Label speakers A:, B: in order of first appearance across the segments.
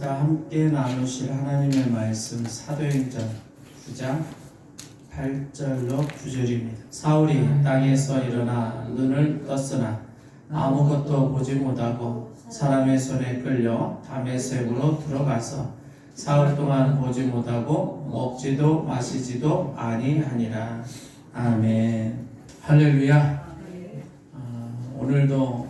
A: 자, 함께 나누실 하나님의 말씀 사도행전 9장 8절로 9절입니다. 사울이 땅에서 일어나 눈을 떴으나 아무것도 보지 못하고 사람의 손에 끌려 다메섹으로 들어가서 사흘 동안 보지 못하고 먹지도 마시지도 아니하니라. 아멘. 할렐루야. 오늘도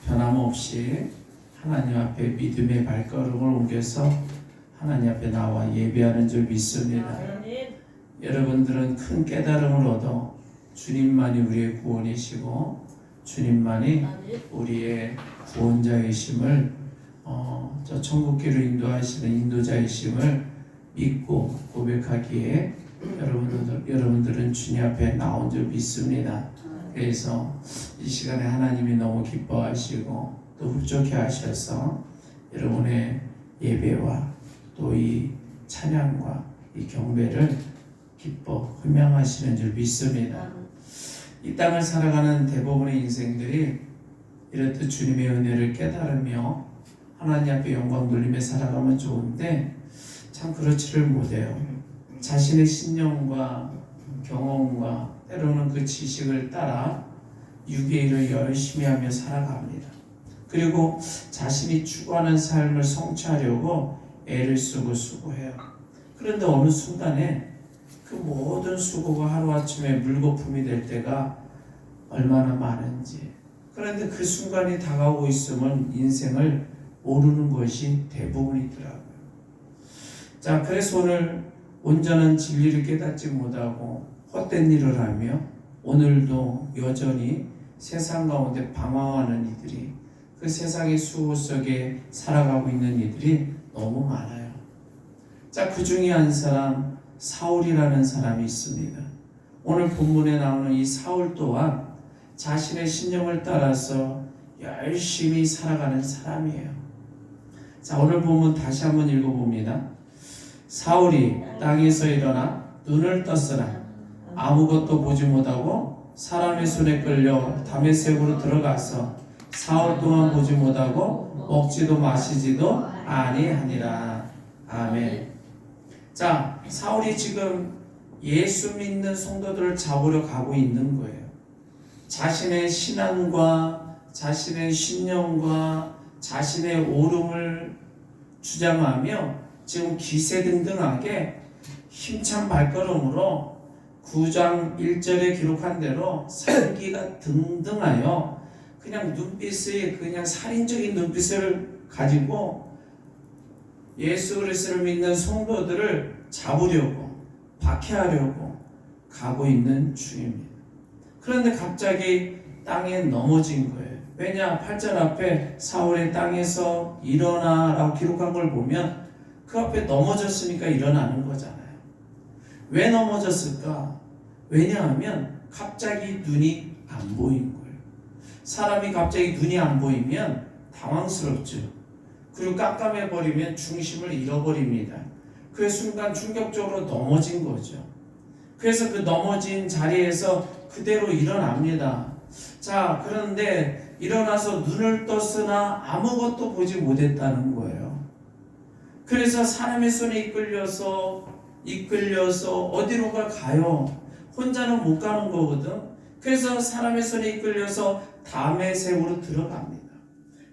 A: 변함없이 하나님 앞에 믿음의 발걸음을 옮겨서 하나님 앞에 나와 예배하는 줄 믿습니다. 여러분들은 큰 깨달음을 얻어 주님만이 우리의 구원이시고 주님만이 우리의 구원자이심을 저 천국길로 인도하시는 인도자이심을 믿고 고백하기에 여러분들은 주님 앞에 나온 줄 믿습니다. 그래서 이 시간에 하나님이 너무 기뻐하시고 또 흡족해 하셔서 여러분의 예배와 또 이 찬양과 이 경배를 기뻐 흠양하시는 줄 믿습니다. 이 땅을 살아가는 대부분의 인생들이 이렇듯 주님의 은혜를 깨달으며 하나님 앞에 영광 돌리며 살아가면 좋은데 참 그렇지를 못해요. 자신의 신념과 경험과 때로는 그 지식을 따라 육의 일을 열심히 하며 살아갑니다. 그리고 자신이 추구하는 삶을 성취하려고 애를 쓰고 수고해요. 그런데 어느 순간에 그 모든 수고가 하루아침에 물거품이 될 때가 얼마나 많은지, 그런데 그 순간이 다가오고 있으면 인생을 모르는 것이 대부분이더라고요. 자, 그래서 오늘 온전한 진리를 깨닫지 못하고 헛된 일을 하며 오늘도 여전히 세상 가운데 방황하는 이들이, 그 세상의 수호 속에 살아가고 있는 이들이 너무 많아요. 자, 그 중에 한 사람 사울이라는 사람이 있습니다. 오늘 본문에 나오는 이 사울 또한 자신의 신념을 따라서 열심히 살아가는 사람이에요. 자, 오늘 본문 다시 한번 읽어봅니다. 사울이 땅에서 일어나 눈을 떴으나 아무것도 보지 못하고 사람의 손에 끌려 다메섹으로 들어가서 사흘 동안 보지 못하고 먹지도 마시지도 아니하니라. 아멘. 자, 사울이 지금 예수 믿는 성도들을 잡으려 가고 있는 거예요. 자신의 신앙과 자신의 신념과 자신의 옳음을 주장하며 지금 기세등등하게 힘찬 발걸음으로 9장 1절에 기록한 대로 살기가 등등하여 그냥 눈빛이 그냥 살인적인 눈빛을 가지고 예수 그리스도를 믿는 성도들을 잡으려고 박해하려고 가고 있는 중입니다. 그런데 갑자기 땅에 넘어진 거예요. 왜냐? 8절 앞에 사울의 땅에서 일어나라고 기록한 걸 보면 그 앞에 넘어졌으니까 일어나는 거잖아요. 왜 넘어졌을까? 왜냐하면 갑자기 눈이 안 보인 거예요. 사람이 갑자기 눈이 안 보이면 당황스럽죠. 그리고 깜깜해버리면 중심을 잃어버립니다. 그 순간 충격적으로 넘어진 거죠. 그래서 그 넘어진 자리에서 그대로 일어납니다. 자, 그런데 일어나서 눈을 떴으나 아무것도 보지 못했다는 거예요. 그래서 사람의 손에 이끌려서 어디론가 가요. 혼자는 못 가는 거거든. 그래서 사람의 손에 이끌려서 다메섹으로 들어갑니다.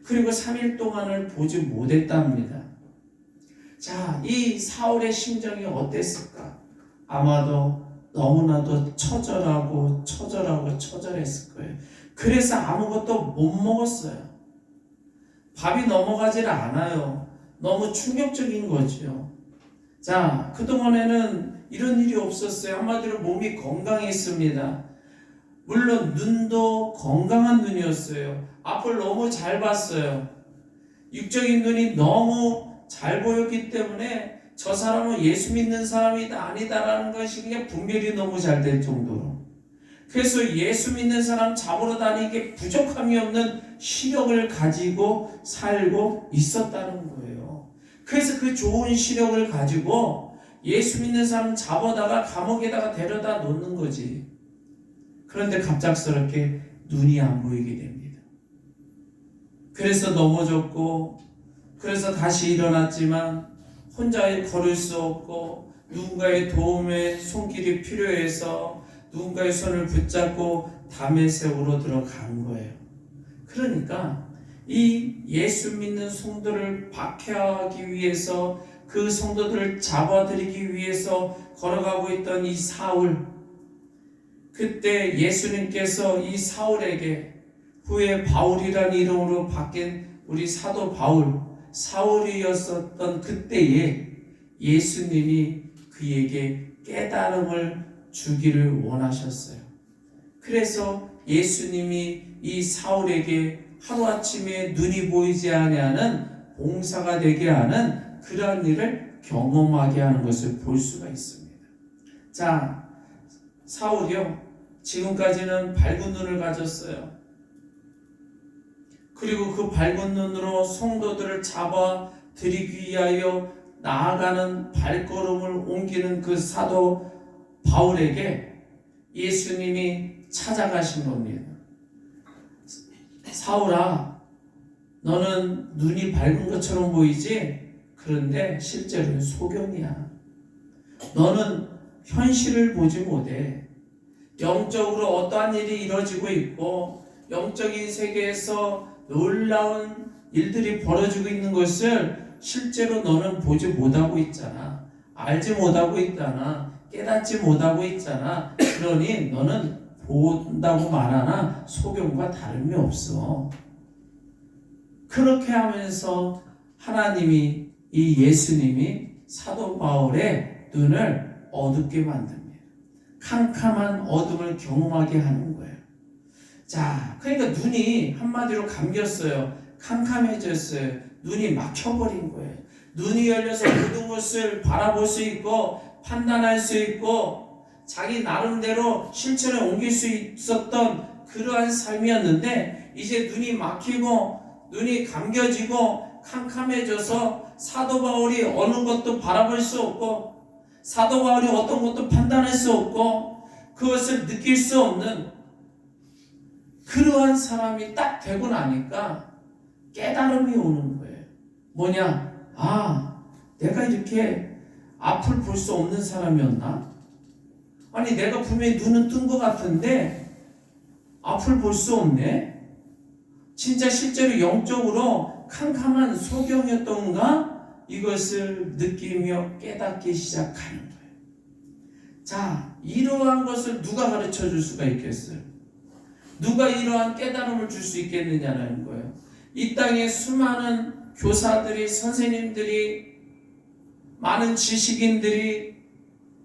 A: 그리고 3일 동안을 보지 못했답니다. 자, 이 사울의 심정이 어땠을까? 아마도 너무나도 처절했을 거예요. 그래서 아무것도 못 먹었어요. 밥이 넘어가질 않아요. 너무 충격적인 거죠. 자, 그동안에는 이런 일이 없었어요. 한마디로 몸이 건강했습니다. 물론 눈도 건강한 눈이었어요. 앞을 너무 잘 봤어요. 육적인 눈이 너무 잘 보였기 때문에 저 사람은 예수 믿는 사람이다 아니다라는 것이 그냥 분별이 너무 잘 될 정도로, 그래서 예수 믿는 사람 잡으러 다니기에 부족함이 없는 시력을 가지고 살고 있었다는 거예요. 그래서 그 좋은 시력을 가지고 예수 믿는 사람 잡아다가 감옥에다가 데려다 놓는 거지. 그런데 갑작스럽게 눈이 안 보이게 됩니다. 그래서 넘어졌고 그래서 다시 일어났지만 혼자 걸을 수 없고 누군가의 도움의 손길이 필요해서 누군가의 손을 붙잡고 다메섹으로 들어간 거예요. 그러니까 이 예수 믿는 성도를 박해하기 위해서, 그 성도들을 잡아들이기 위해서 걸어가고 있던 이 사울, 그때 예수님께서 이 사울에게, 후에 바울이라는 이름으로 바뀐 우리 사도 바울, 사울이었었던 그때에 예수님이 그에게 깨달음을 주기를 원하셨어요. 그래서 예수님이 이 사울에게 하루아침에 눈이 보이지 아니하는 봉사가 되게 하는 그러한 일을 경험하게 하는 것을 볼 수가 있습니다. 자, 사울이요, 지금까지는 밝은 눈을 가졌어요. 그리고 그 밝은 눈으로 성도들을 잡아 들이기 위하여 나아가는 발걸음을 옮기는 그 사도 바울에게 예수님이 찾아가신 겁니다. 사울아, 너는 눈이 밝은 것처럼 보이지? 그런데 실제로는 소경이야. 너는 현실을 보지 못해. 영적으로 어떠한 일이 이루어지고 있고 영적인 세계에서 놀라운 일들이 벌어지고 있는 것을 실제로 너는 보지 못하고 있잖아. 알지 못하고 있잖아. 깨닫지 못하고 있잖아. 그러니 너는 본다고 말하나 소경과 다름이 없어. 그렇게 하면서 하나님이, 이 예수님이 사도 바울의 눈을 어둡게 만듭니다. 캄캄한 어둠을 경험하게 하는 거예요. 자, 그러니까 눈이 한마디로 감겼어요. 캄캄해졌어요. 눈이 막혀버린 거예요. 눈이 열려서 모든 것을 바라볼 수 있고 판단할 수 있고 자기 나름대로 실천에 옮길 수 있었던 그러한 삶이었는데, 이제 눈이 막히고 눈이 감겨지고 캄캄해져서 사도 바울이 어느 것도 바라볼 수 없고 사도 바울이 어떤 것도 판단할 수 없고 그것을 느낄 수 없는 그러한 사람이 딱 되고 나니까 깨달음이 오는 거예요. 뭐냐? 아, 내가 이렇게 앞을 볼 수 없는 사람이었나? 아니, 내가 분명히 눈은 뜬 것 같은데 앞을 볼 수 없네? 진짜 실제로 영적으로 캄캄한 소경이었던가? 이것을 느끼며 깨닫기 시작하는 거예요. 자, 이러한 것을 누가 가르쳐 줄 수가 있겠어요? 누가 이러한 깨달음을 줄 수 있겠느냐는 거예요. 이 땅에 수많은 교사들이, 선생님들이, 많은 지식인들이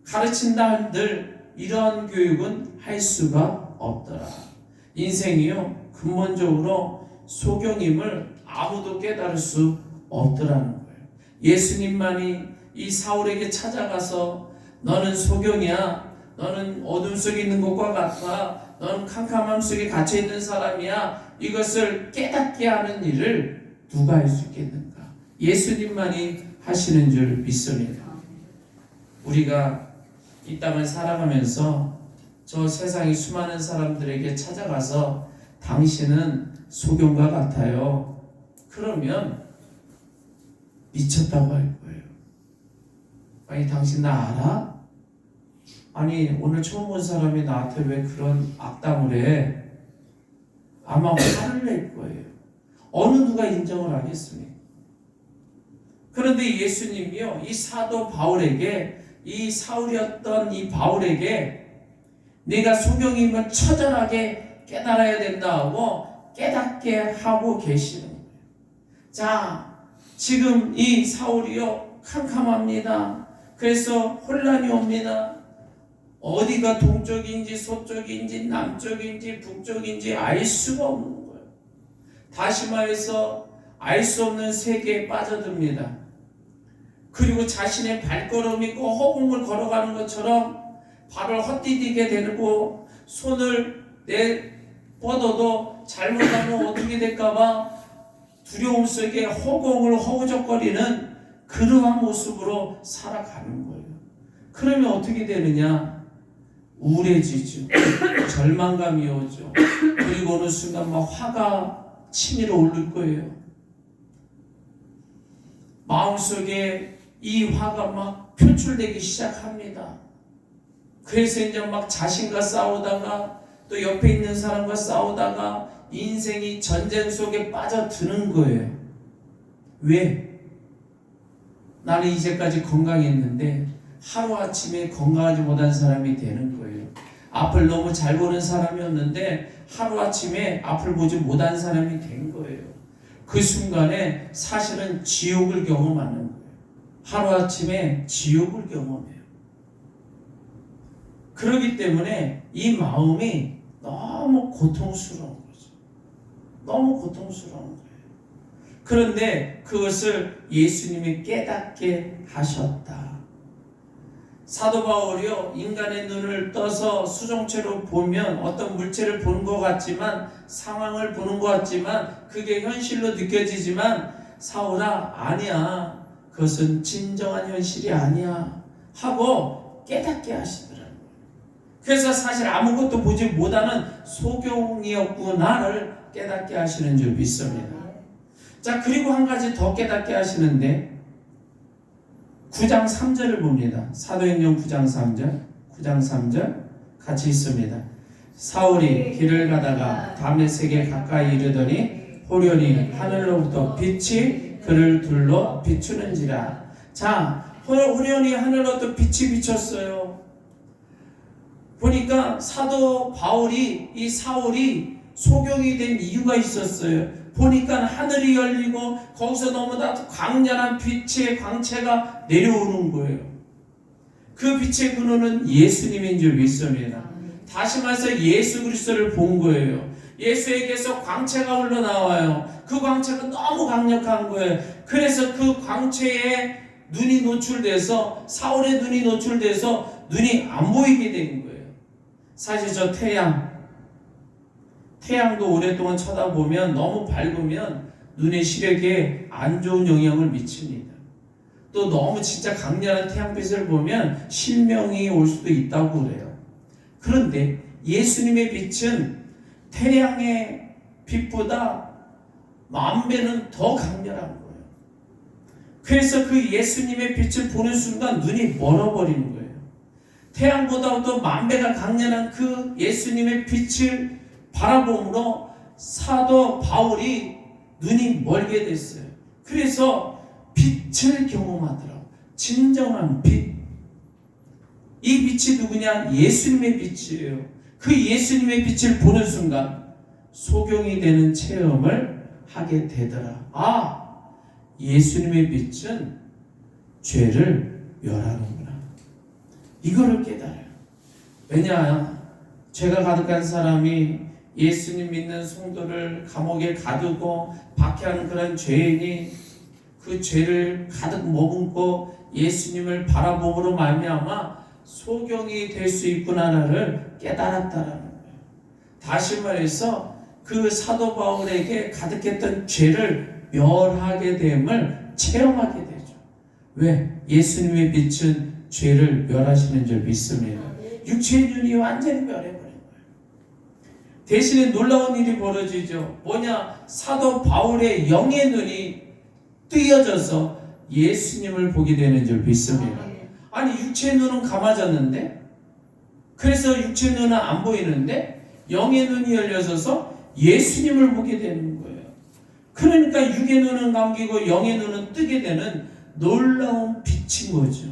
A: 가르친다 한들 이러한 교육은 할 수가 없더라. 인생이요, 근본적으로 소경임을 아무도 깨달을 수 없더라는 거예요. 예수님만이 이 사울에게 찾아가서 너는 소경이야. 너는 어둠 속에 있는 것과 같아. 너는 캄캄함 속에 갇혀있는 사람이야. 이것을 깨닫게 하는 일을 누가 할 수 있겠는가? 예수님만이 하시는 줄 믿습니다. 우리가 이 땅을 살아가면서 저 세상의 수많은 사람들에게 찾아가서 당신은 소경과 같아요. 그러면 미쳤다고 할 거예요. 아니, 당신 나 알아? 아니, 오늘 처음 본 사람이 나한테 왜 그런 악담을 해? 아마 화를 낼 거예요. 어느 누가 인정을 하겠습니까? 그런데 예수님이요, 이 사도 바울에게, 이 사울이었던 이 바울에게 네가 소경임을 처절하게 깨달아야 된다고 깨닫게 하고 계시는 거예요. 자, 지금 이 사울이요, 캄캄합니다. 그래서 혼란이 옵니다. 어디가 동쪽인지 서쪽인지 남쪽인지 북쪽인지 알 수가 없는 거예요. 다시 말해서 알 수 없는 세계에 빠져듭니다. 그리고 자신의 발걸음이 그 허공을 걸어가는 것처럼 발을 헛디디게 되고 손을 뻗어도 잘못하면 어떻게 될까봐 두려움 속에 허공을 허우적거리는 그러한 모습으로 살아가는 거예요. 그러면 어떻게 되느냐? 우울해지죠. 절망감이 오죠. 그리고 어느 순간 막 화가 치밀어 오를 거예요. 마음속에 이 화가 막 표출되기 시작합니다. 그래서 이제 막 자신과 싸우다가 또 옆에 있는 사람과 싸우다가 인생이 전쟁 속에 빠져드는 거예요. 왜? 나는 이제까지 건강했는데 하루아침에 건강하지 못한 사람이 되는 거예요. 앞을 너무 잘 보는 사람이었는데 하루아침에 앞을 보지 못한 사람이 된 거예요. 그 순간에 사실은 지옥을 경험하는 거예요. 하루아침에 지옥을 경험해요. 그렇기 때문에 이 마음이 너무 고통스러운 거죠. 너무 고통스러운 거예요. 그런데 그것을 예수님이 깨닫게 하셨다. 사도 바울이요, 인간의 눈을 떠서 수정체로 보면 어떤 물체를 보는 것 같지만, 상황을 보는 것 같지만 그게 현실로 느껴지지만, 사울아 아니야, 그것은 진정한 현실이 아니야 하고 깨닫게 하시더라고요. 그래서 사실 아무것도 보지 못하는 소경이었구나를 깨닫게 하시는 줄 믿습니다. 자, 그리고 한 가지 더 깨닫게 하시는데 9장 3절을 봅니다. 사도행전 9장 3절 같이 있습니다. 사울이 길을 가다가 다메섹에 가까이 이르더니 호련히 하늘로부터 빛이 그를 둘러 비추는지라. 자, 호련히 하늘로부터 빛이 비쳤어요. 보니까 사도 바울이, 이 사울이 소경이 된 이유가 있었어요. 보니까 하늘이 열리고 거기서 너무나 광량한 빛의 광채가 내려오는 거예요. 그 빛의 근원은 예수님인 줄 믿습니다. 다시 말해서 예수 그리스도를 본 거예요. 예수에게서 광채가 흘러나와요. 그 광채가 너무 강력한 거예요. 그래서 그 광채에 눈이 노출돼서, 사울의 눈이 노출돼서 눈이 안 보이게 된 거예요. 사실 저 태양도 오랫동안 쳐다보면 너무 밝으면 눈의 시력에 안 좋은 영향을 미칩니다. 또 너무 진짜 강렬한 태양빛을 보면 실명이 올 수도 있다고 그래요. 그런데 예수님의 빛은 태양의 빛보다 10,000배는 더 강렬한 거예요. 그래서 그 예수님의 빛을 보는 순간 눈이 멀어버리는 거예요. 태양보다도 10,000배가 강렬한 그 예수님의 빛을 바라봄으로 사도 바울이 눈이 멀게 됐어요. 그래서 빛을 경험하더라고요. 진정한 빛. 이 빛이 누구냐? 예수님의 빛이에요. 그 예수님의 빛을 보는 순간 소경이 되는 체험을 하게 되더라. 아, 예수님의 빛은 죄를 멸하는구나. 이거를 깨달아요. 왜냐? 죄가 가득한 사람이 예수님 믿는 성도를 감옥에 가두고 박해하는 그런 죄인이 그 죄를 가득 머금고 예수님을 바라봄으로 말미암아 소경이 될 수 있구나를 깨달았다라는 거예요. 다시 말해서 그 사도 바울에게 가득했던 죄를 멸하게 됨을 체험하게 되죠. 왜? 예수님의 빛은 죄를 멸하시는 줄 믿습니다. 육체의 눈이 완전히 멸해버린 거예요. 대신에 놀라운 일이 벌어지죠. 뭐냐? 사도 바울의 영의 눈이 뜨여져서 예수님을 보게 되는 줄 믿습니다. 아니, 육체의 눈은 감아졌는데, 그래서 육체의 눈은 안 보이는데 영의 눈이 열려져서 예수님을 보게 되는 거예요. 그러니까 육의 눈은 감기고 영의 눈은 뜨게 되는 놀라운 빛인 거죠.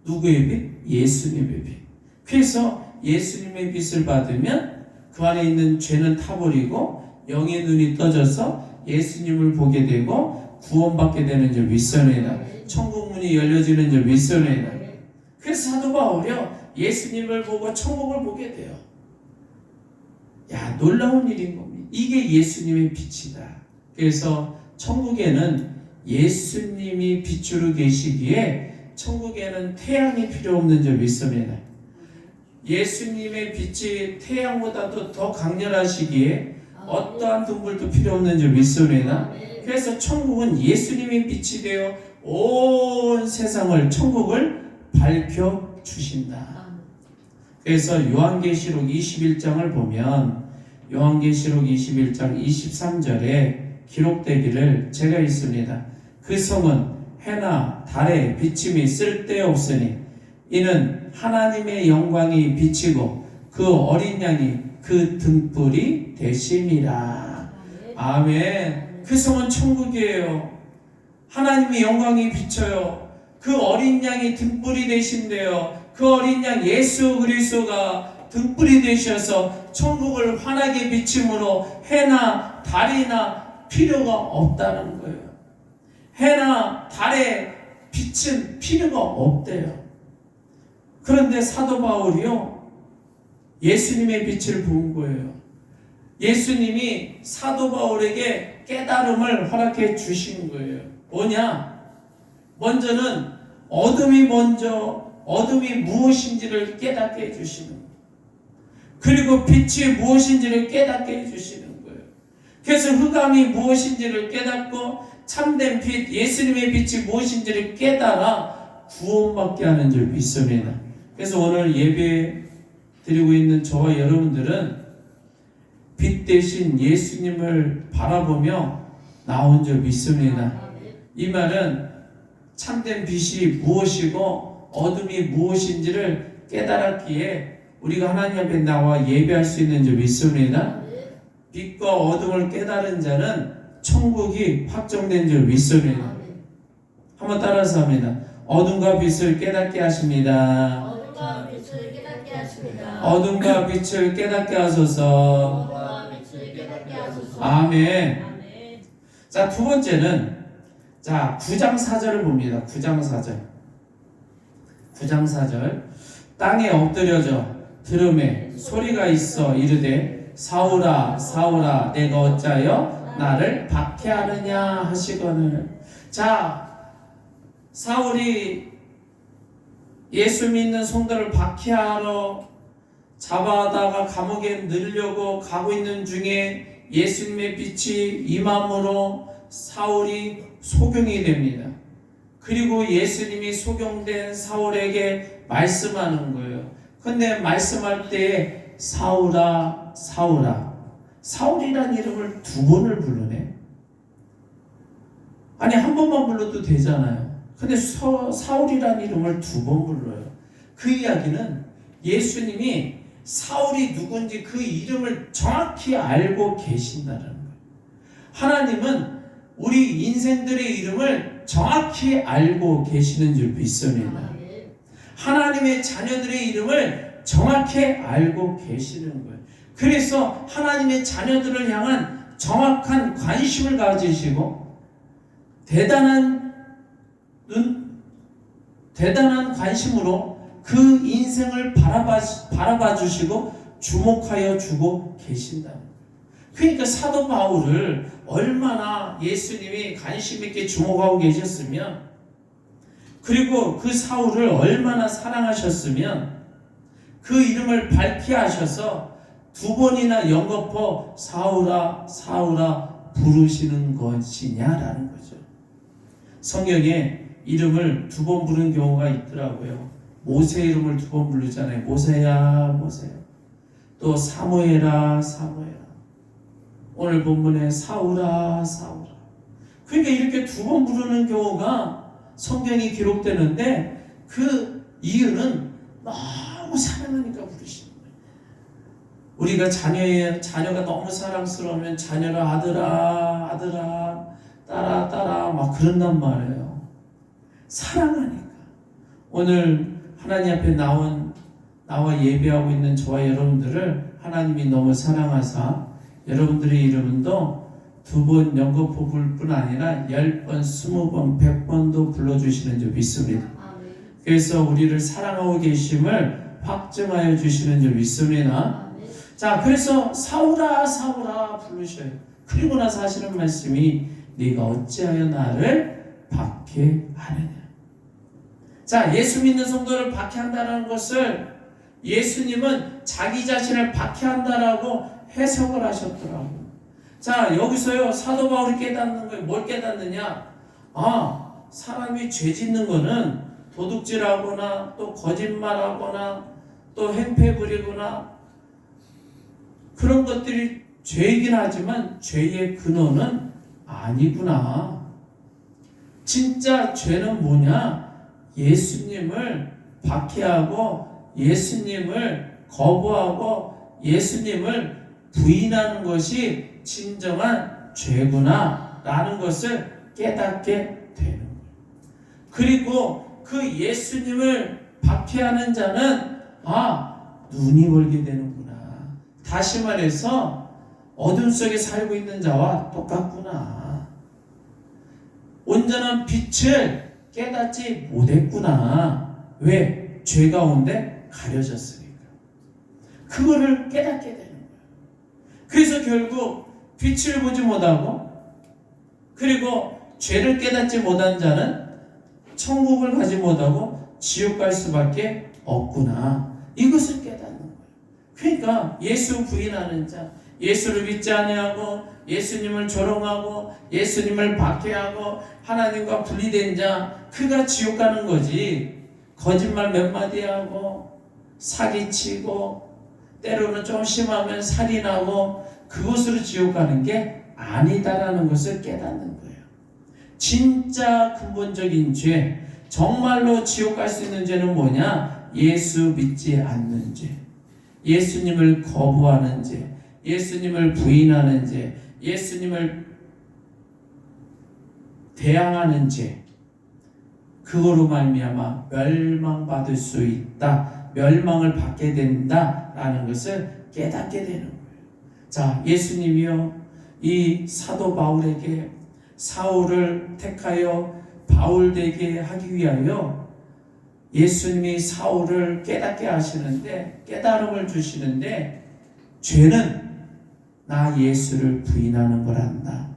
A: 누구의 빛? 예수님의 빛. 그래서 예수님의 빛을 받으면 그 안에 있는 죄는 타버리고 영의 눈이 떠져서 예수님을 보게 되고 구원받게 되는 줄 믿습니다. 천국 문이 열려지는 줄 믿습니다. 그래서 사도 바울이요, 예수님을 보고 천국을 보게 돼요. 야, 놀라운 일인 겁니다. 이게 예수님의 빛이다. 그래서 천국에는 예수님이 빛으로 계시기에 천국에는 태양이 필요 없는 줄 믿습니다. 예수님의 빛이 태양보다도 더 강렬하시기에 어떠한 등불도 필요 없는 줄 믿습니다. 그래서 천국은 예수님의 빛이 되어 온 세상을, 천국을 밝혀주신다. 그래서 요한계시록 21장을 보면 요한계시록 21장 23절에 기록되기를, 제가 있습니다. 그 성은 해나 달의 비침이 쓸데없으니 이는 하나님의 영광이 비치고 그 어린 양이 그 등불이 되심이라. 아멘. 그 성은 천국이에요. 하나님의 영광이 비쳐요. 그 어린 양이 등불이 되신대요. 그 어린 양 예수 그리스도가 등불이 되셔서 천국을 환하게 비침으로 해나 달이나 필요가 없다는 거예요. 해나 달의 빛은 필요가 없대요. 그런데 사도 바울이요, 예수님의 빛을 본 거예요. 예수님이 사도 바울에게 깨달음을 허락해 주신 거예요. 뭐냐? 먼저는 어둠이 무엇인지를 깨닫게 해주시는 거예요. 그리고 빛이 무엇인지를 깨닫게 해주시는 거예요. 그래서 흑암이 무엇인지를 깨닫고 참된 빛, 예수님의 빛이 무엇인지를 깨달아 구원받게 하는 줄 믿습니다. 그래서 오늘 예배 드리고 있는 저와 여러분들은 빛 대신 예수님을 바라보며 나온 줄 믿습니다. 이 말은 참된 빛이 무엇이고 어둠이 무엇인지를 깨달았기에 우리가 하나님 앞에 나와 예배할 수 있는 줄 믿습니다. 빛과 어둠을 깨달은 자는 천국이 확정된 줄 믿습니다. 한번 따라서 합니다. 어둠과 빛을 깨닫게 하십니다.
B: 어둠과 빛을 깨닫게 하십니다.
A: 어둠과 빛을 깨닫게 하소서.
B: 어둠과 빛을 깨닫게 하소서.
A: 아멘.
B: 아멘.
A: 자, 두 번째는 9장 4절을 봅니다. 9장 4절. 9장 4절. 땅에 엎드려져 들음에 소리가 있어 이르되 사울아 사울아 내가 어찌하여 나를 박해하느냐 하시거늘. 자, 사울이 예수 믿는 성도를 박해하러 잡아다가 감옥에 넣으려고 가고 있는 중에 예수님의 빛이 임함으로 사울이 소경이 됩니다. 그리고 예수님이 소경된 사울에게 말씀하는 거예요. 근데 말씀할 때 사울아 사울아, 사울이란 이름을 두 번을 부르네. 아니 한 번만 불러도 되잖아요. 근데 사울이란 이름을 두 번 불러요. 그 이야기는 예수님이 사울이 누군지 그 이름을 정확히 알고 계신다는 거예요. 하나님은 우리 인생들의 이름을 정확히 알고 계시는 줄 믿습니다. 하나님의 자녀들의 이름을 정확히 알고 계시는 거예요. 그래서 하나님의 자녀들을 향한 정확한 관심을 가지시고 대단한 관심으로 그 인생을 바라봐 주시고 주목하여 주고 계신다. 그러니까 사도 바울을 얼마나 예수님이 관심 있게 주목하고 계셨으면, 그리고 그 사울을 얼마나 사랑하셨으면 그 이름을 밝히 하셔서 두 번이나 연거푸 사울아 사울아 부르시는 것이냐라는 거죠. 성경에 이름을 두 번 부르는 경우가 있더라고요. 모세 이름을 두 번 부르잖아요. 모세야 모세야. 또 사무엘아 사무엘아. 오늘 본문에 사울아 사울아. 그러니까 이렇게 두 번 부르는 경우가 성경이 기록되는데 그 이유는 너무 사랑하니까 부르시는 거예요. 우리가 자녀가 너무 사랑스러우면 자녀를 아들아 아들아 딸아 딸아 막 그런단 말이에요. 사랑하니까. 오늘 하나님 앞에 나와 예배하고 있는 저와 여러분들을 하나님이 너무 사랑하사 여러분들의 이름도 두 번 연거푸 부를 뿐 아니라 10번, 20번, 100번도 불러주시는 줄 믿습니다. 그래서 우리를 사랑하고 계심을 확증하여 주시는 줄 믿습니다. 자, 그래서 사울아 사울아 부르셔요. 그리고 나서 하시는 말씀이 네가 어찌하여 나를 박해하느냐. 자, 예수 믿는 성도를 박해한다는 것을 예수님은 자기 자신을 박해한다라고 해석을 하셨더라고요. 자, 여기서요 사도 바울이 깨닫는 거예요. 뭘 깨닫느냐? 사람이 죄 짓는 거는 도둑질하거나 또 거짓말하거나 또 행패 부리거나 그런 것들이 죄이긴 하지만 죄의 근원은 아니구나. 진짜 죄는 뭐냐? 예수님을 박해하고 예수님을 거부하고 예수님을 부인하는 것이 진정한 죄구나 라는 것을 깨닫게 되는 거예요. 그리고 그 예수님을 박해하는 자는 눈이 멀게 되는구나. 다시 말해서 어둠 속에 살고 있는 자와 똑같구나. 온전한 빛을 깨닫지 못했구나. 왜? 죄 가운데 가려졌으니까. 그거를 깨닫게 되는 거예요. 그래서 결국 빛을 보지 못하고 그리고 죄를 깨닫지 못한 자는 천국을 가지 못하고 지옥 갈 수밖에 없구나. 이것을 깨닫는 거예요. 그러니까 예수 부인하는 자, 예수를 믿지 아니하고 예수님을 조롱하고 예수님을 박해하고 하나님과 분리된 자, 그가 지옥 가는 거지. 거짓말 몇 마디 하고 사기치고 때로는 좀 심하면 살인하고 그것으로 지옥 가는 게 아니다라는 것을 깨닫는 거예요. 진짜 근본적인 죄, 정말로 지옥 갈 수 있는 죄는 뭐냐? 예수 믿지 않는 죄, 예수님을 거부하는 죄, 예수님을 부인하는 죄, 예수님을 대항하는 죄, 그거로 말미암아 멸망받을 수 있다, 멸망을 받게 된다라는 것을 깨닫게 되는 거예요. 자, 예수님이요 이 사도 바울에게 사울을 택하여 바울 되게 하기 위하여 예수님이 사울을 깨닫게 하시는데, 깨달음을 주시는데, 죄는 나 예수를 부인하는 거란다.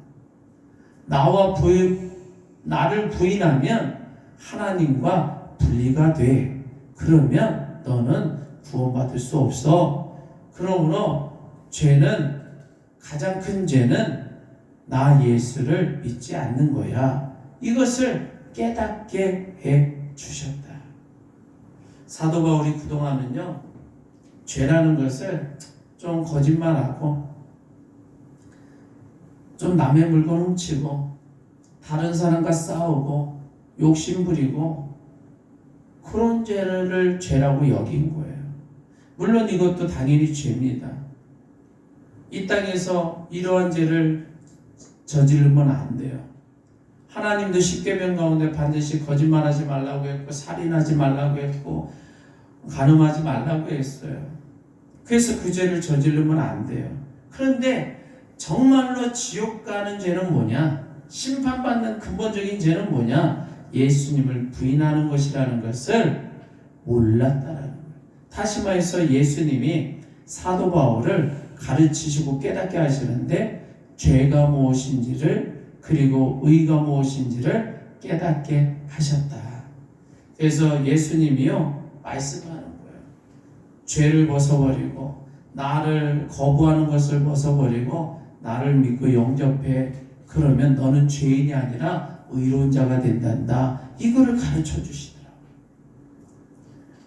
A: 나를 부인하면 하나님과 분리가 돼. 그러면 너는 구원받을 수 없어. 그러므로 죄는, 가장 큰 죄는 나 예수를 믿지 않는 거야. 이것을 깨닫게 해 주셨다. 사도 바울이 그동안은요, 죄라는 것을 좀 거짓말하고 좀 남의 물건 훔치고 다른 사람과 싸우고 욕심부리고 그런 죄를 죄라고 여긴 거예요. 물론 이것도 당연히 죄입니다. 이 땅에서 이러한 죄를 저지르면 안 돼요. 하나님도 십계명 가운데 반드시 거짓말하지 말라고 했고 살인하지 말라고 했고 간음하지 말라고 했어요. 그래서 그 죄를 저지르면 안 돼요. 그런데 정말로 지옥 가는 죄는 뭐냐? 심판받는 근본적인 죄는 뭐냐? 예수님을 부인하는 것이라는 것을 몰랐다라는 거예요. 다시 말해서 예수님이 사도 바울을 가르치시고 깨닫게 하시는데 죄가 무엇인지를 그리고 의가 무엇인지를 깨닫게 하셨다. 그래서 예수님이요 말씀하는 거예요. 죄를 벗어버리고 나를 거부하는 것을 벗어버리고 나를 믿고 영접해. 그러면 너는 죄인이 아니라 의로운 자가 된단다. 이거를 가르쳐 주시더라고요.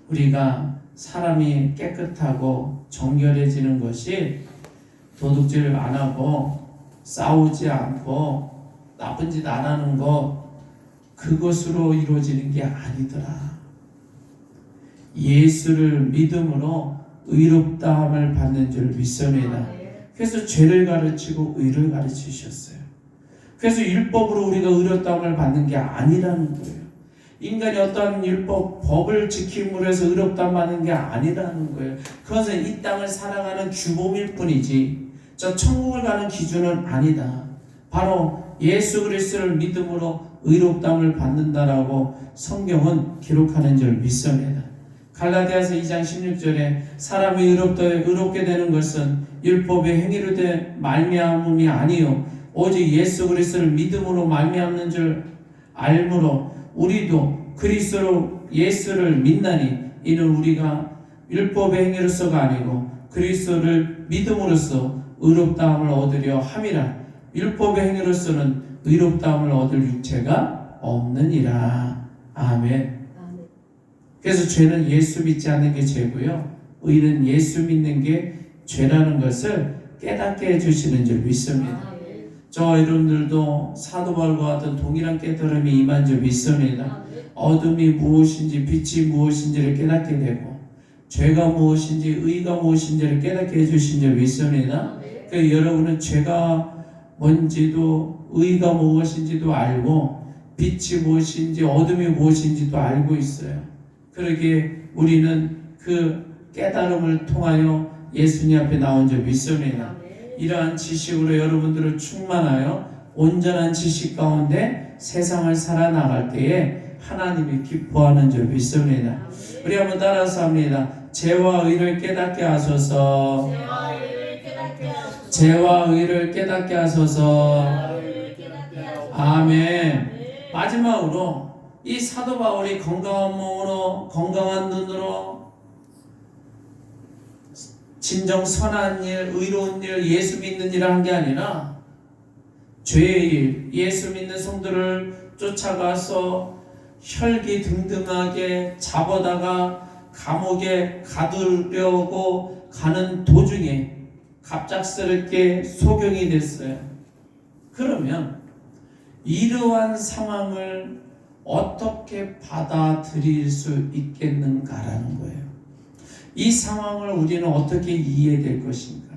A: 우리가 사람이 깨끗하고 정결해지는 것이 도둑질 안 하고 싸우지 않고 나쁜 짓 안 하는 것, 그것으로 이루어지는 게 아니더라. 예수를 믿음으로 의롭다함을 받는 줄 믿습니다. 그래서 죄를 가르치고 의를 가르치셨어요. 그래서 율법으로 우리가 의롭다함을 받는 게 아니라는 거예요. 인간이 어떠한 율법, 법을 지킴으로 해서 의롭다함 받는 게 아니라는 거예요. 그것은 이 땅을 살아가는 규범일 뿐이지 저 천국을 가는 기준은 아니다. 바로 예수 그리스도를 믿음으로 의롭다함을 받는다라고 성경은 기록하는 줄 믿습니다. 갈라디아서 2장 16절에 사람이 의롭게 되는 것은 율법의 행위로 된 말미암음이 아니요 오직 예수 그리스도를 믿음으로 말미암는 줄 알므로 우리도 그리스도로 예수를 믿나니 이는 우리가 율법의 행위로서가 아니고 그리스도를 믿음으로써 의롭다함을 얻으려 함이라. 율법의 행위로서는 의롭다함을 얻을 육체가 없느니라. 아멘. 그래서 죄는 예수 믿지 않는 게 죄고요, 의는 예수 믿는 게 죄라는 것을 깨닫게 해주시는 줄 믿습니다. 저 여러분들도 사도 바울과 같은 동일한 깨달음이 임한 줄 믿습니다. 어둠이 무엇인지 빛이 무엇인지를 깨닫게 되고 죄가 무엇인지 의가 무엇인지를 깨닫게 해주신 줄 믿습니다. 그 여러분은 죄가 뭔지도 의가 무엇인지도 알고 빛이 무엇인지 어둠이 무엇인지도 알고 있어요. 그러기에 우리는 그 깨달음을 통하여 예수님 앞에 나온 줄 믿습니다. 이러한 지식으로 여러분들을 충만하여 온전한 지식 가운데 세상을 살아나갈 때에 하나님이 기뻐하는 줄 믿습니다. 우리 한번 따라서 합니다. 죄와 의를 깨닫게 하소서. 죄와 의를 깨닫게 하소서. 아멘. 마지막으로 이 사도 바울이 건강한 몸으로 건강한 눈으로 진정 선한 일, 의로운 일, 예수 믿는 일을 한 게 아니라 죄의 일, 예수 믿는 성도를 쫓아가서 혈기등등하게 잡아다가 감옥에 가두려고 가는 도중에 갑작스럽게 소경이 됐어요. 그러면 이러한 상황을 어떻게 받아들일 수 있겠는가라는 거예요. 이 상황을 우리는 어떻게 이해될 것인가?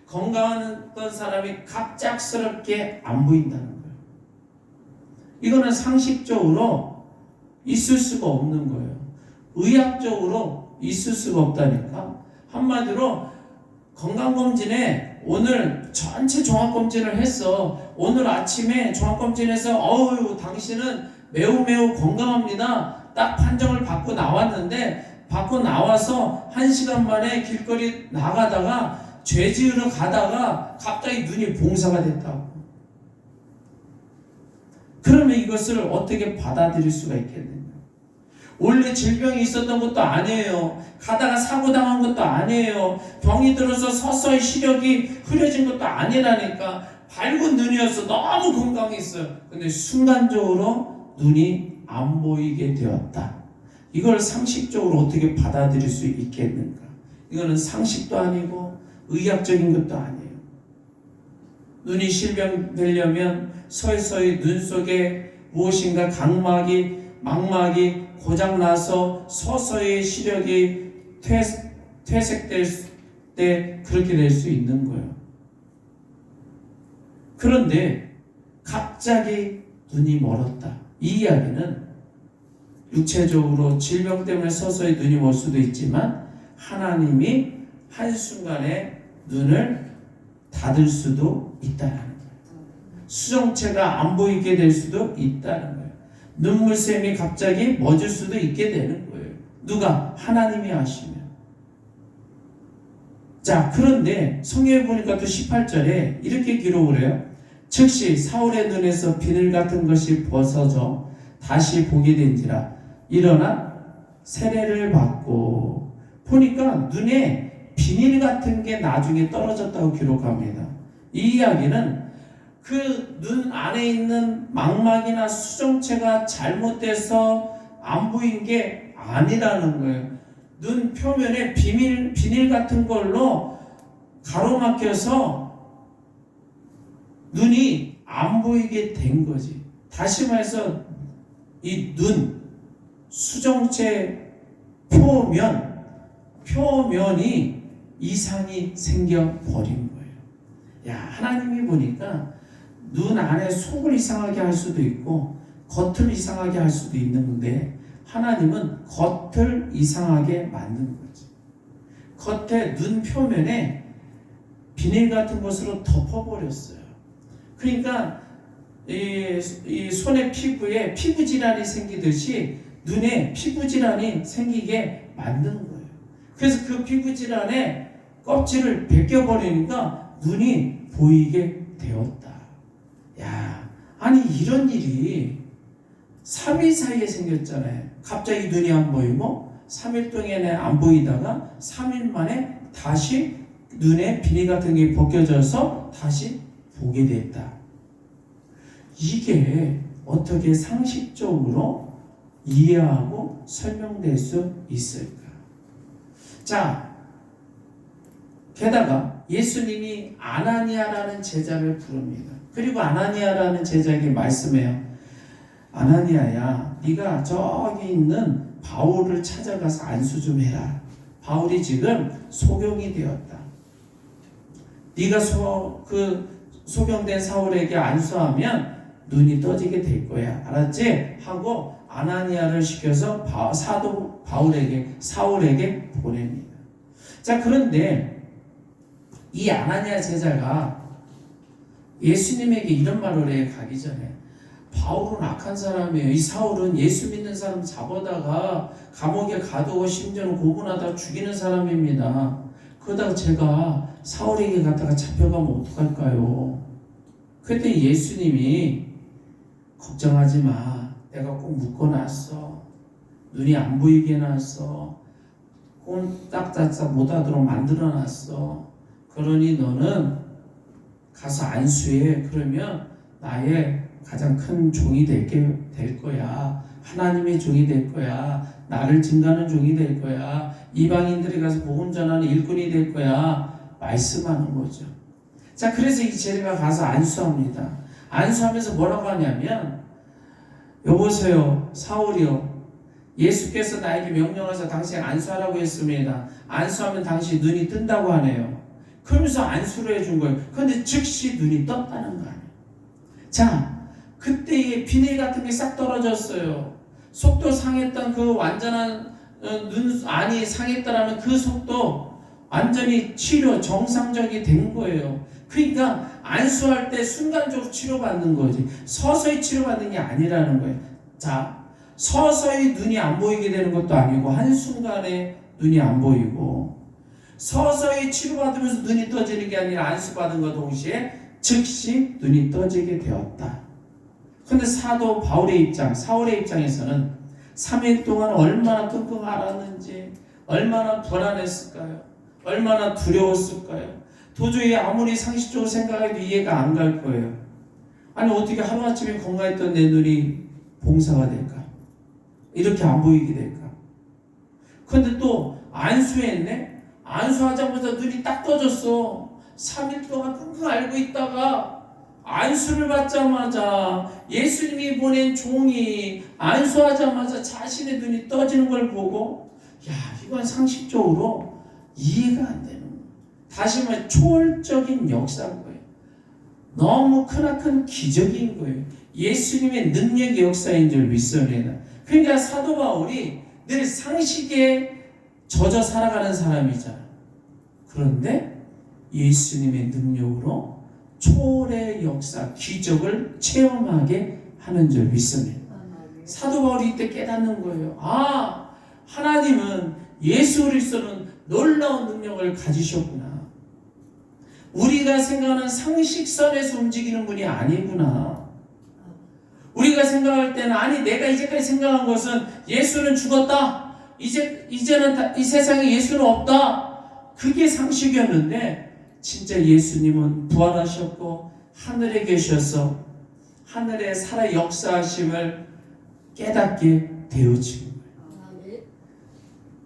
A: 건강한 어떤 사람이 갑작스럽게 안 보인다는 거예요. 이거는 상식적으로 있을 수가 없는 거예요. 의학적으로 있을 수가 없다니까. 한마디로 건강검진에 오늘 전체 종합검진을 했어. 오늘 아침에 종합검진에서 어우 당신은 매우 건강합니다. 딱 판정을 받고 나왔는데 받고 나와서 1시간 만에 길거리 나가다가 죄 지으러 가다가 갑자기 눈이 봉사가 됐다고. 그러면 이것을 어떻게 받아들일 수가 있겠느냐? 원래 질병이 있었던 것도 아니에요. 가다가 사고 당한 것도 아니에요. 병이 들어서 서서히 시력이 흐려진 것도 아니라니까. 밝은 눈이었어. 너무 건강했어요. 근데 순간적으로 눈이 안 보이게 되었다. 이걸 상식적으로 어떻게 받아들일 수 있겠는가? 이거는 상식도 아니고 의학적인 것도 아니에요. 눈이 실명되려면 서서히 눈 속에 무엇인가 각막이 망막이 고장나서 서서히 시력이 퇴색될 때 그렇게 될 수 있는 거예요. 그런데 갑자기 눈이 멀었다. 이 이야기는 육체적으로 질병 때문에 서서히 눈이 멀 수도 있지만 하나님이 한순간에 눈을 닫을 수도 있다는 거예요. 수정체가 안 보이게 될 수도 있다는 거예요. 눈물샘이 갑자기 멎을 수도 있게 되는 거예요. 누가? 하나님이 하시면. 자, 그런데 성경에 보니까 또 18절에 이렇게 기록을 해요. 즉시 사울의 눈에서 비늘 같은 것이 벗어져 다시 보게 된지라 일어나 세례를 받고 보니까 눈에 비닐 같은 게 나중에 떨어졌다고 기록합니다. 이 이야기는 그 눈 안에 있는 망막이나 수정체가 잘못돼서 안 보인 게 아니라는 거예요. 눈 표면에 비닐 같은 걸로 가로막혀서 눈이 안 보이게 된 거지. 다시 말해서 이 눈 수정체 표면이 이상이 생겨버린 거예요. 야, 하나님이 보니까 눈 안에 속을 이상하게 할 수도 있고 겉을 이상하게 할 수도 있는데 하나님은 겉을 이상하게 만든 거지. 겉에 눈 표면에 비닐 같은 것으로 덮어버렸어요. 그러니까 이 손의 피부에 피부 질환이 생기듯이 눈에 피부 질환이 생기게 만든 거예요. 그래서 그 피부 질환에 껍질을 벗겨버리니까 눈이 보이게 되었다. 야, 아니 이런 일이 3일 사이에 생겼잖아요. 갑자기 눈이 안 보이고 3일 동안에 안 보이다가 3일 만에 다시 눈에 비닐 같은 게 벗겨져서 다시 보게 됐다. 이게 어떻게 상식적으로 이해하고 설명될 수 있을까? 자, 게다가 예수님이 아나니아라는 제자를 부릅니다. 그리고 아나니아라는 제자에게 말씀해요. 아나니아야, 네가 저기 있는 바울을 찾아가서 안수 좀 해라. 바울이 지금 소경이 되었다. 네가 소경된 사울에게 안수하면 눈이 떠지게 될 거야. 알았지? 하고 아나니아를 시켜서 사도 사울에게 보냅니다. 자, 그런데 이 아나니아 제자가 예수님에게 이런 말을 해. 가기 전에 바울은 악한 사람이에요. 이 사울은 예수 믿는 사람 잡아다가 감옥에 가두고 심지어는 고문하다 죽이는 사람입니다. 그러다가 제가 사울에게 갔다가 잡혀가면 어떡할까요? 그랬더니 예수님이 걱정하지 마. 내가 꼭 묶어놨어. 눈이 안 보이게 해놨어. 꼼딱딱딱 못하도록 만들어놨어. 그러니 너는 가서 안수해. 그러면 나의 가장 큰 종이 될 거야. 하나님의 종이 될 거야. 나를 증거하는 종이 될 거야. 이방인들이 가서 복음 전하는 일꾼이 될 거야. 말씀하는 거죠. 자, 그래서 이 제자가 가서 안수합니다. 안수하면서 뭐라고 하냐면, 여보세요, 사울이요. 예수께서 나에게 명령하셔서 당신 안수하라고 했습니다. 안수하면 당신 눈이 뜬다고 하네요. 그러면서 안수를 해준 거예요. 그런데 즉시 눈이 떴다는 거 아니에요. 자, 그때의 비늘 같은 게 싹 떨어졌어요. 속도 상했던 그 완전한 눈 안이 상했다라는 그 속도 완전히 치료 정상적이 된 거예요. 그러니까 안수할 때 순간적으로 치료받는 거지 서서히 치료받는 게 아니라는 거예요. 자, 서서히 눈이 안 보이게 되는 것도 아니고 한순간에 눈이 안 보이고 서서히 치료받으면서 눈이 떠지는 게 아니라 안수받은 것 동시에 즉시 눈이 떠지게 되었다. 그런데 사도 바울의 사울의 입장에서는 3일 동안 얼마나 끙끙 앓았는지, 얼마나 불안했을까요? 얼마나 두려웠을까요? 도저히 아무리 상식적으로 생각해도 이해가 안 갈 거예요. 아니, 어떻게 하루아침에 건강했던 내 눈이 봉사가 될까? 이렇게 안 보이게 될까? 그런데 또 안수했네? 안수하자마자 눈이 딱 떠졌어. 3일 동안 끙끙 앓고 있다가 안수를 받자마자 예수님이 보낸 종이 안수하자마자 자신의 눈이 떠지는 걸 보고, 야, 이건 상식적으로 이해가 안 되는 거예요. 다시 말해 초월적인 역사인 거예요. 너무 크나큰 기적인 거예요. 예수님의 능력의 역사인 줄 믿습니다. 그러니까 사도 바울이 늘 상식에 젖어 살아가는 사람이잖아. 그런데 예수님의 능력으로 초월의 역사, 기적을 체험하게 하는 줄 믿습니다. 사도 바울이 이때 깨닫는 거예요. 아, 하나님은 예수 그리스도는 놀라운 능력을 가지셨구나. 우리가 생각하는 상식선에서 움직이는 분이 아니구나. 우리가 생각할 때는 아니, 내가 이제까지 생각한 것은 예수는 죽었다. 이제는 이 세상에 예수는 없다. 그게 상식이었는데 진짜 예수님은 부활하셨고 하늘에 계셔서 하늘의 살아 역사하심을 깨닫게 되어진 거예요.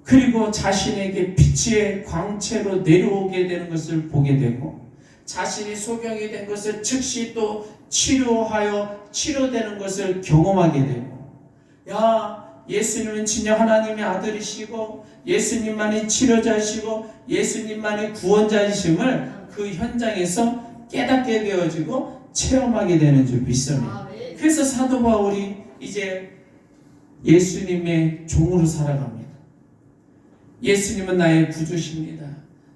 A: 그리고 자신에게 빛의 광채로 내려오게 되는 것을 보게 되고 자신이 소경이 된 것을 즉시 또 치료되는 것을 경험하게 되고, 야, 예수님은 진짜 하나님의 아들이시고 예수님만이 치료자이시고 예수님만이 구원자이심을 그 현장에서 깨닫게 되어지고 체험하게 되는 줄 믿습니다. 그래서 사도 바울이 이제 예수님의 종으로 살아갑니다. 예수님은 나의 구주십니다.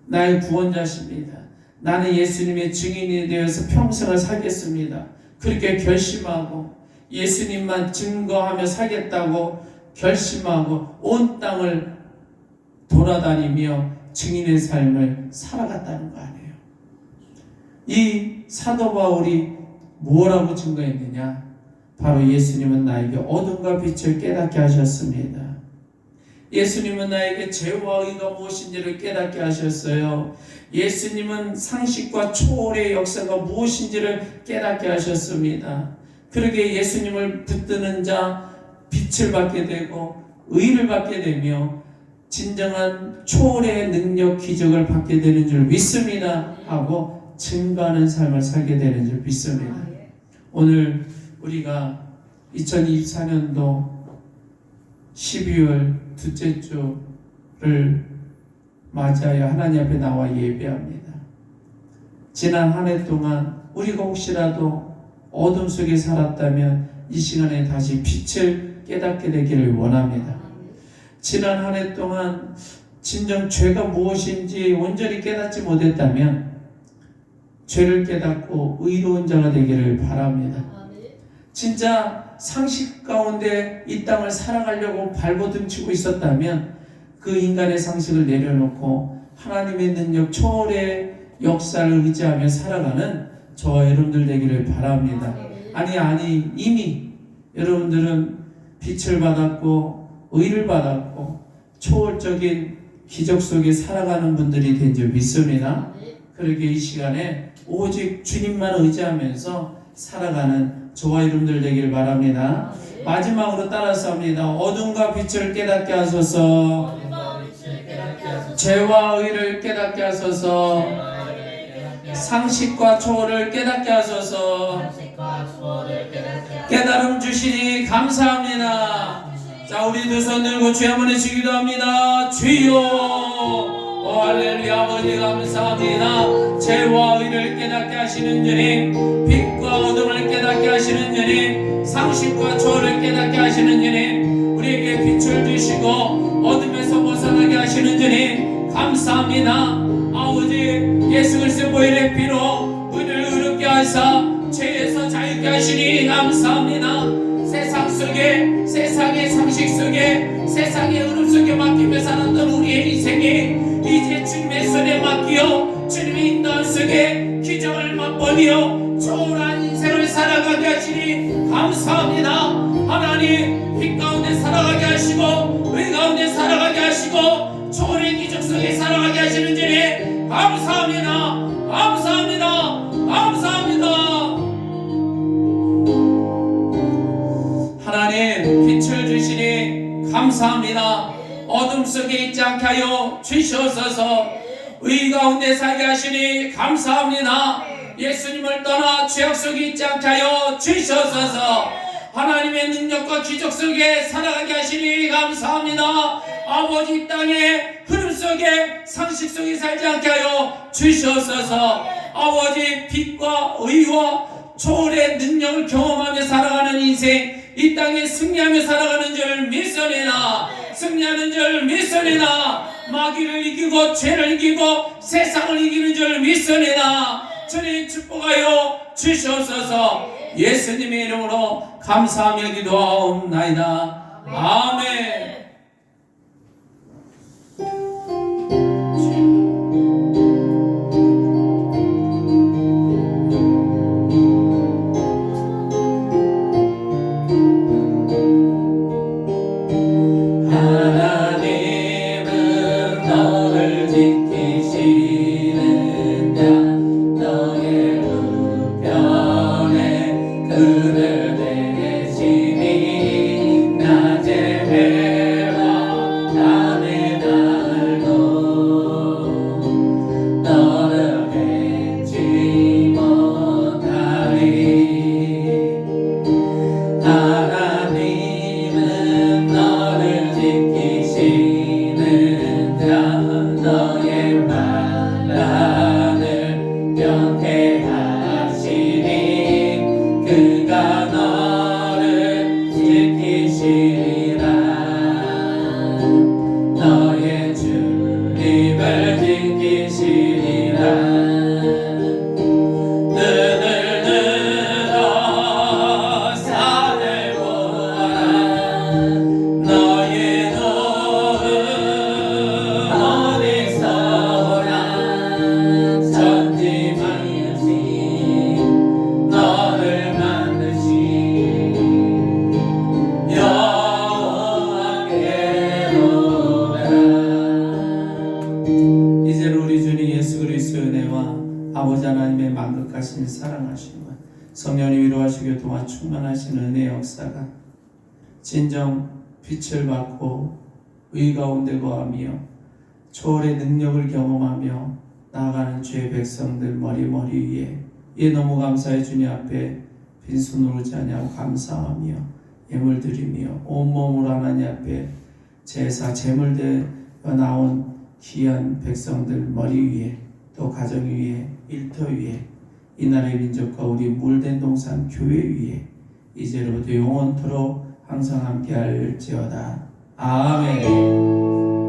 A: 나의 구원자십니다. 나는 예수님의 증인이 되어서 평생을 살겠습니다. 그렇게 결심하고 예수님만 증거하며 살겠다고 결심하고 온 땅을 돌아다니며 증인의 삶을 살아갔다는 거 아니에요. 이 사도 바울이 뭐라고 증거했느냐? 바로 예수님은 나에게 어둠과 빛을 깨닫게 하셨습니다. 예수님은 나에게 죄와 의가 무엇인지를 깨닫게 하셨어요. 예수님은 상식과 초월의 역사가 무엇인지를 깨닫게 하셨습니다. 그러게 예수님을 붙드는 자 빛을 받게 되고 의를 받게 되며 진정한 초월의 능력 기적을 받게 되는 줄 믿습니다 하고 증거하는 삶을 살게 되는 줄 믿습니다. 오늘 우리가 2024년도 12월 둘째 주를 맞이하여 하나님 앞에 나와 예배합니다. 지난 한 해 동안 우리가 혹시라도 어둠 속에 살았다면 이 시간에 다시 빛을 깨닫게 되기를 원합니다. 지난 한 해 동안 진정 죄가 무엇인지 온전히 깨닫지 못했다면 죄를 깨닫고 의로운 자가 되기를 바랍니다. 진짜 상식 가운데 이 땅을 살아가려고 발버둥치고 있었다면 그 인간의 상식을 내려놓고 하나님의 능력 초월의 역사를 의지하며 살아가는 저와 여러분들 되기를 바랍니다. 아니 이미 여러분들은 빛을 받았고 의를 받았고 초월적인 기적 속에 살아가는 분들이 된 줄 믿습니다. 그렇게 이 시간에 오직 주님만 의지하면서 살아가는 저와 여러분들 되길 바랍니다. 마지막으로 따라서 합니다. 어둠과 빛을 깨닫게 하소서. 죄와 의를 깨닫게 하소서. 상식과 초월을 깨닫게 하소서. 깨달음 주시니 감사합니다. 자, 우리 두 손 들고 주여 한번 해주기도 합니다. 주여. 할렐루야. 아버지 감사합니다. 죄와 의를 깨닫게 하시는 주님, 빛과 어둠을 깨닫게 하시는 주님, 상식과 초월을 깨닫게 하시는 주님, 우리에게 빛을 주시고 어둠에서 벗어나게 하시는 주님 감사합니다. 아버지 예수 그리스도의 보혈의 피로 우리를 의롭게 하사 죄에서 자유케 하시니 감사합니다. 세상 속에, 세상의 상식 속에, 세상의 흐름 속에 맡기며 살았던 우리의 인생이 이제 주님의 손에 맡기어 주님의 인도함 속에 기적을 맛보며 초월한 인생을 살아가게 하시니 감사합니다. 하나님 빛 가운데 살아가게 하시고 의 가운데 살아가게 하시고 초월의 기적 속에 살아가게 하시는 주님 감사합니다. 감사합니다. 감사합니다. 하나님 빛을 주시니 감사합니다. 어둠 속에 있지 않게 하여 주시옵소서. 의 가운데 살게 하시니 감사합니다. 예수님을 떠나 죄악 속에 있지 않게 하여 주시옵소서. 하나님의 능력과 기적 속에 살아가게 하시니 감사합니다. 아버지 땅의 흐름 속에 상식 속에 살지 않게 하여 주시옵소서. 아버지 빛과 의와 초월의 능력을 경험하며 살아가는 인생 이 땅에 승리하며 살아가는 줄 믿습니다. 승리하는 줄 믿습니다. 마귀를 이기고 죄를 이기고 세상을 이기는 줄 믿습니다. 주님 축복하여 주시옵소서. 예수님의 이름으로 감사하며 기도하옵나이다. 아멘. 성령이 위로하시고 동안 충만하신 은혜의 역사가 진정 빛을 받고 의 가운데 거하며 초월의 능력을 경험하며 나아가는 주의 백성들 머리 위에 너무 감사해 주님 앞에 빈손으로 오지 아니하고 감사하며 예물드리며 온몸으로 하나님 앞에 제사 제물되어 나온 귀한 백성들 머리 위에 또 가정 위에 일터 위에 이 나라의 민족과 우리 물된 동산 교회 위에 이제로부터 영원토록 항상 함께할지어다. 아멘.